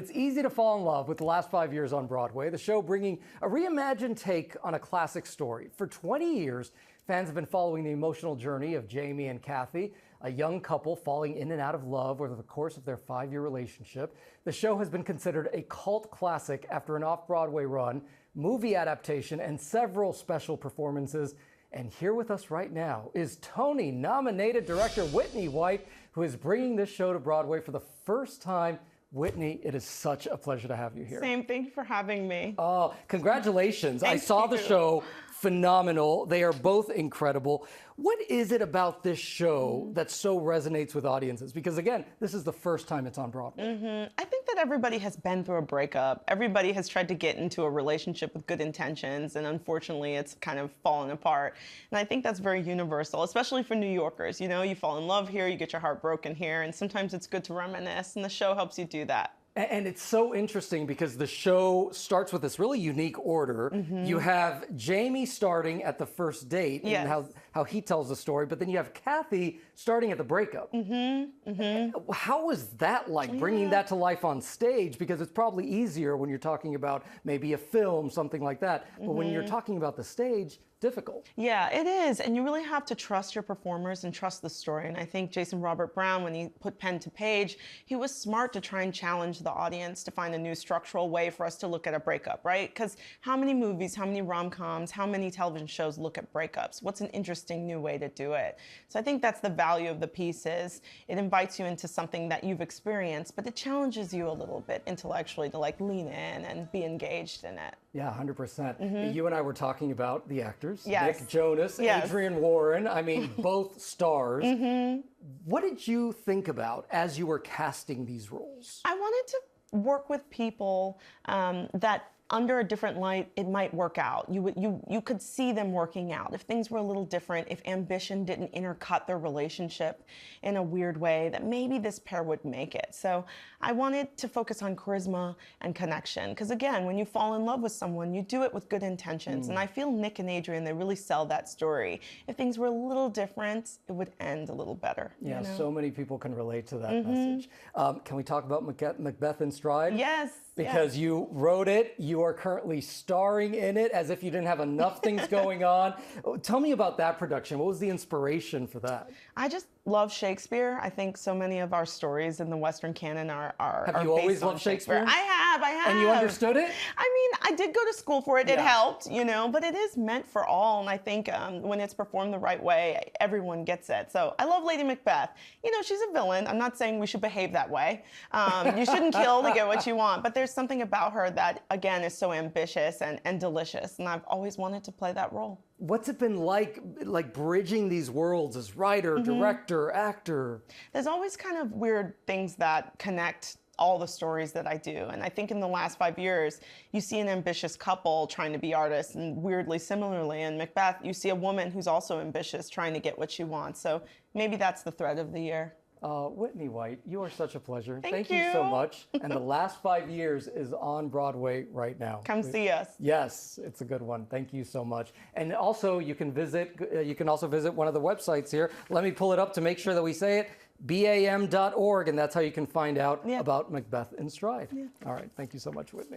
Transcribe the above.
It's easy to fall in love with the last 5 years on Broadway, the show bringing a reimagined take on a classic story. For 20 years, fans have been following the emotional journey of Jamie and Kathy, a young couple falling in and out of love over the course of their 5-year relationship. The show has been considered a cult classic after an off-Broadway run, movie adaptation, and several special performances. And here with us right now is Tony-nominated director Whitney White, who is bringing this show to Broadway for the first time. Whitney, it is such a pleasure to have you here. Same. Thank you for having me. Oh, congratulations. I Thank saw you. the show. Phenomenal. They are both incredible. What is it about this show that so resonates with audiences? Because again, this is the first time it's on Broadway. I think that everybody has been through a breakup. Everybody has tried to get into a relationship with good intentions, and unfortunately, it's kind of fallen apart. And I think that's very universal, especially for New Yorkers. You know, you fall in love here, you get your heart broken here, and sometimes it's good to reminisce, and the show helps you do that. And it's so interesting because the show starts with this really unique order. You have Jamie starting at the first date and how he tells the story, but then you have Kathy starting at the breakup. How was that like, bringing that to life on stage? Because it's probably easier when you're talking about maybe a film, something like that. But when you're talking about the stage, difficult. Yeah, it is. And you really have to trust your performers and trust the story. And I think Jason Robert Brown, when he put pen to page, he was smart to try and challenge the audience to find a new structural way for us to look at a breakup, right? Because how many movies, how many rom-coms, how many television shows look at breakups? What's an interesting new way to do it? So I think that's the value of the piece is it invites you into something that you've experienced, but it challenges you a little bit intellectually to like lean in and be engaged in it. Yeah, 100%. You and I were talking about the actors. Yes. Nick Jonas, Adrienne Warren, I mean, both stars. What did you think about as you were casting these roles? I wanted to work with people that under a different light, it might work out. You could see them working out. If things were a little different, if ambition didn't intercut their relationship in a weird way, that maybe this pair would make it. So I wanted to focus on charisma and connection. Because again, when you fall in love with someone, you do it with good intentions. And I feel Nick and Adrienne, they really sell that story. If things were a little different, it would end a little better. Yeah, you know? So many people can relate to that message. Can we talk about Macbeth in Stride? Yes. Because you wrote it, you are currently starring in it as if you didn't have enough things going on. Tell me about that production. What was the inspiration for that? I just love Shakespeare. I think so many of our stories in the Western canon are Have you always loved Shakespeare? I have. And you understood it? I mean, I did go to school for it. It helped, you know, but it is meant for all. And I think when it's performed the right way, everyone gets it. So I love Lady Macbeth. You know, she's a villain. I'm not saying we should behave that way. You shouldn't kill to get what you want. But there's something about her that, again, is so ambitious and delicious. And I've always wanted to play that role. What's it been like bridging these worlds as writer, director, actor? There's always kind of weird things that connect all the stories that I do. And I think in the last 5 years, you see an ambitious couple trying to be artists, and weirdly similarly in Macbeth, you see a woman who's also ambitious trying to get what she wants. So maybe that's the thread of the year. Whitney White, you are such a pleasure. Thank you so much. And the last 5 years is on Broadway right now. Come see us. Yes, it's a good one. Thank you so much. And also, you can also visit one of the websites here. Let me pull it up to make sure that we say it. BAM.org, and that's how you can find out about Macbeth in Stride. All right, thank you so much, Whitney.